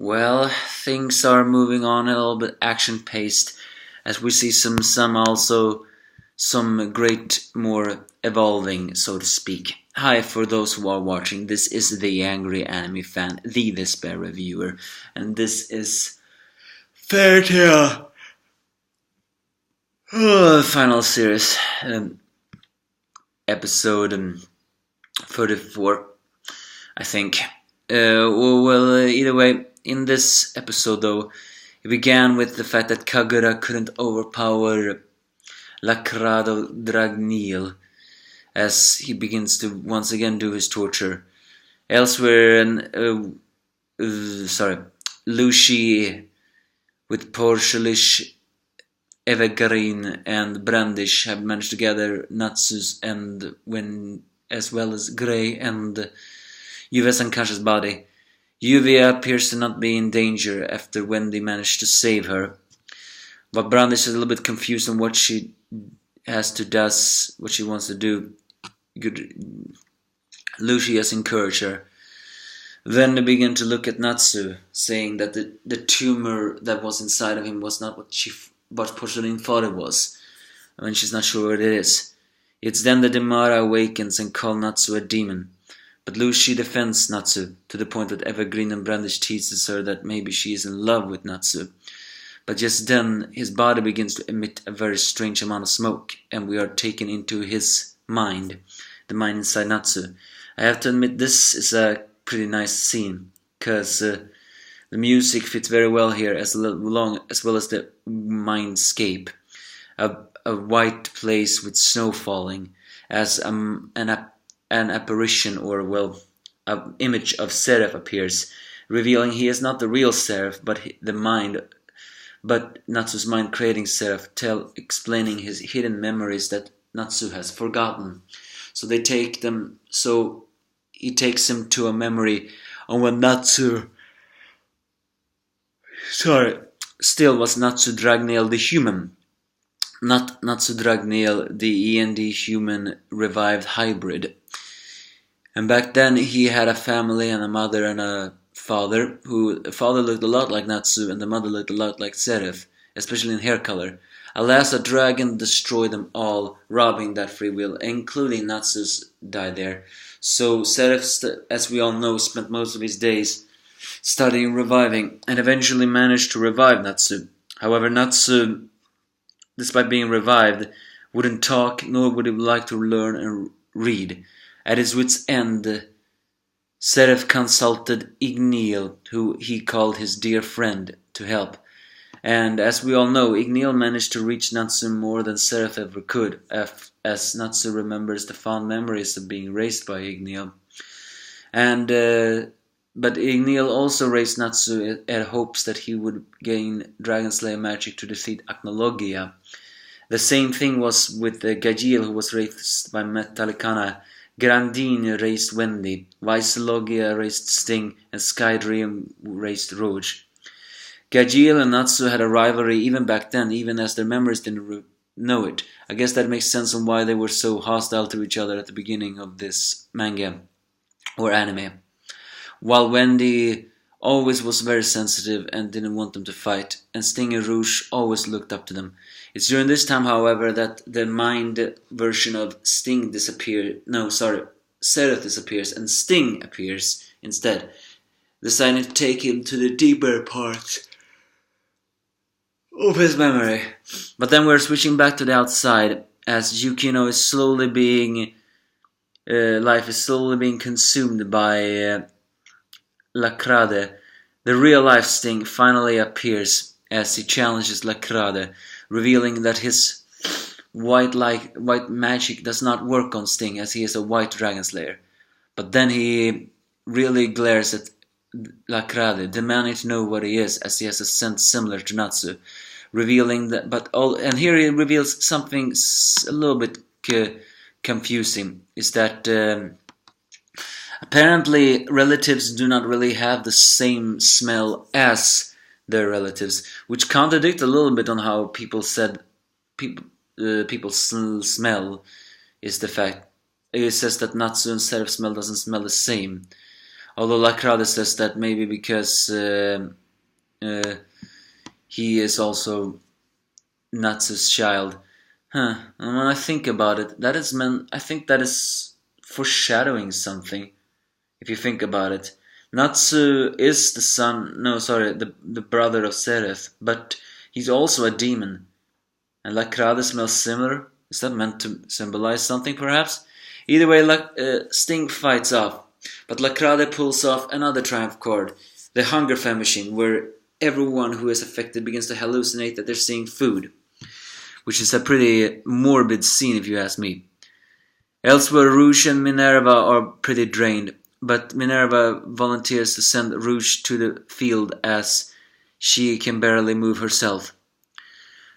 Well, things are moving on a little bit action-paced, as we see some great more evolving, so to speak. Hi, for those who are watching, this is the Angry Anime Fan, the Despair Reviewer, and this is Fairy Tail Final Series, episode 34, I think. Either way, in this episode though, it began with the fact that Kagura couldn't overpower Lacrado Dragneel as he begins to once again do his torture. Elsewhere, Lucy with Porchelish, Evergreen and Brandish have managed to gather Natsu's as well as Grey and Yuve's unconscious body. Yuvia appears to not be in danger after Wendy managed to save her, but Brandish is a little bit confused on what she wants to do. Lucy has encouraged her. Then they begin to look at Natsu, saying that the tumor that was inside of him was not what Porcelain thought it was, when she's not sure what it is. It's then that Demara awakens and calls Natsu a demon. But Lucy defends Natsu, to the point that Evergreen and Brandish teases her that maybe she is in love with Natsu. But just then, his body begins to emit a very strange amount of smoke, and we are taken into his mind, the mind inside Natsu. I have to admit, this is a pretty nice scene, because the music fits very well here, as well as the mindscape. A white place with snow falling, as an apparition, an image of Seraph appears, revealing he is not the real Seraph, but Natsu's mind creating Seraph, explaining his hidden memories that Natsu has forgotten. So he takes him to a memory on when still was Natsu Dragneel the human, not Natsu Dragneel the END human revived hybrid. And back then he had a family and a mother and a father, the father looked a lot like Natsu and the mother looked a lot like Seraph, especially in hair color. Alas, a dragon destroyed them all, robbing that free will, including Natsu's died there. So Seraph, as we all know, spent most of his days studying reviving, and eventually managed to revive Natsu. However, Natsu, despite being revived, wouldn't talk, nor would he like to learn and read. At his wit's end, Seraph consulted Igneel, who he called his dear friend, to help. And as we all know, Igneel managed to reach Natsu more than Seraph ever could, as Natsu remembers the fond memories of being raised by Igneel. But Igneel also raised Natsu at hopes that he would gain Dragon Slayer magic to defeat Acnologia. The same thing was with Gajiel, who was raised by Metallicana. Grandine raised Wendy, Vicelogia raised Sting, and Skydream raised Rouge. Gajiel and Natsu had a rivalry even back then, even as their memories didn't know it. I guess that makes sense on why they were so hostile to each other at the beginning of this manga or anime. While Wendy always was very sensitive and didn't want them to fight, and Sting and Rouge always looked up to them. It's during this time, however, that the mind version of Seraph disappears and Sting appears instead, deciding to take him to the deeper parts of his memory. But then we're switching back to the outside, as Yukino is slowly being consumed by Lacrade. The real-life Sting finally appears as he challenges Lacrade, revealing that his white magic does not work on Sting, as he is a white dragon slayer. But then he really glares at Lacrade, demanding to know what he is, as he has a scent similar to Natsu, revealing that. And here he reveals something a little bit confusing, is that apparently relatives do not really have the same smell as their relatives, which contradict a little bit on how people smell. Is the fact it says that Natsu and Seraph smell doesn't smell the same. Although Lacrade says that maybe because he is also Natsu's child. And when I think about it, I think that is foreshadowing something. If you think about it, Natsu is the brother of Sereth, but he's also a demon. And Lacrade smells similar. Is that meant to symbolize something, perhaps? Either way, Sting fights off, but Lacrade pulls off another triumph card, the Hunger Famine, where everyone who is affected begins to hallucinate that they're seeing food, which is a pretty morbid scene if you ask me. Elsewhere, Rouge and Minerva are pretty drained, but Minerva volunteers to send Rouge to the field as she can barely move herself.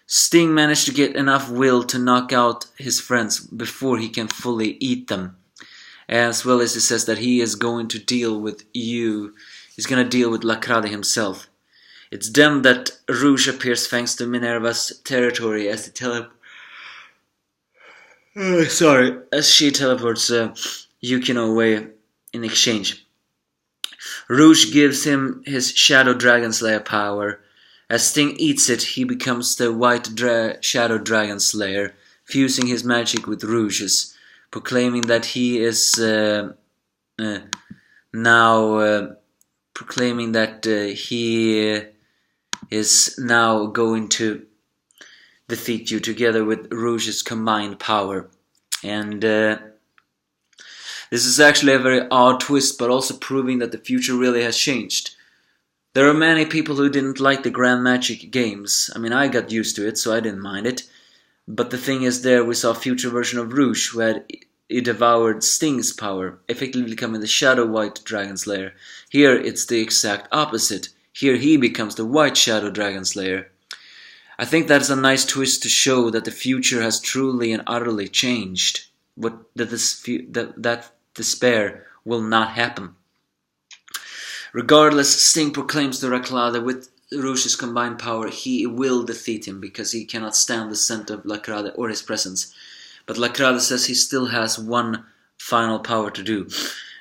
Sting managed to get enough will to knock out his friends before he can fully eat them. As well as he says that he is going to deal with he's going to deal with Lacrade himself. It's then that Rouge appears thanks to Minerva's territory as she teleports Yukino away in exchange. Rouge gives him his Shadow Dragon Slayer power. As Sting eats it, he becomes the White Shadow Dragon Slayer, fusing his magic with Rouge's, proclaiming that he is now going to defeat you together with Rouge's combined power. And this is actually a very odd twist, but also proving that the future really has changed. There are many people who didn't like the Grand Magic games. I mean, I got used to it, so I didn't mind it. But the thing is, there we saw a future version of Rouge who had devoured Sting's power, effectively becoming the Shadow White Dragon Slayer. Here it's the exact opposite. Here he becomes the White Shadow Dragon Slayer. I think that's a nice twist to show that the future has truly and utterly changed. That despair will not happen. Regardless, Sting proclaims to Lacrade with Rouge's combined power he will defeat him because he cannot stand the scent of Lacrade or his presence. But Lacrade says he still has one final power to do,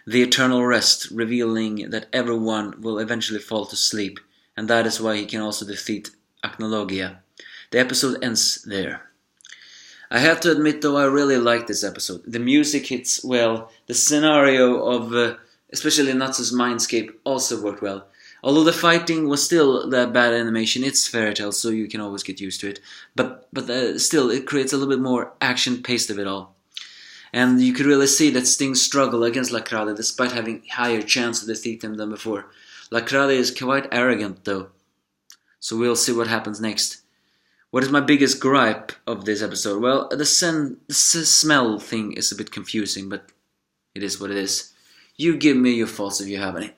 the Eternal Rest, revealing that everyone will eventually fall to sleep, and that is why he can also defeat Acnologia. The episode ends there. I have to admit though, I really like this episode. The music hits well, the scenario of especially Natsu's mindscape also worked well. Although the fighting was still that bad animation, it's fairy tale, so you can always get used to it. But still, it creates a little bit more action pace of it all. And you could really see that Sting struggle against Lacrade despite having higher chance to defeat him than before. Lacrade is quite arrogant though, so we'll see what happens next. What is my biggest gripe of this episode? Well, the smell thing is a bit confusing, but it is what it is. You give me your thoughts if you have any.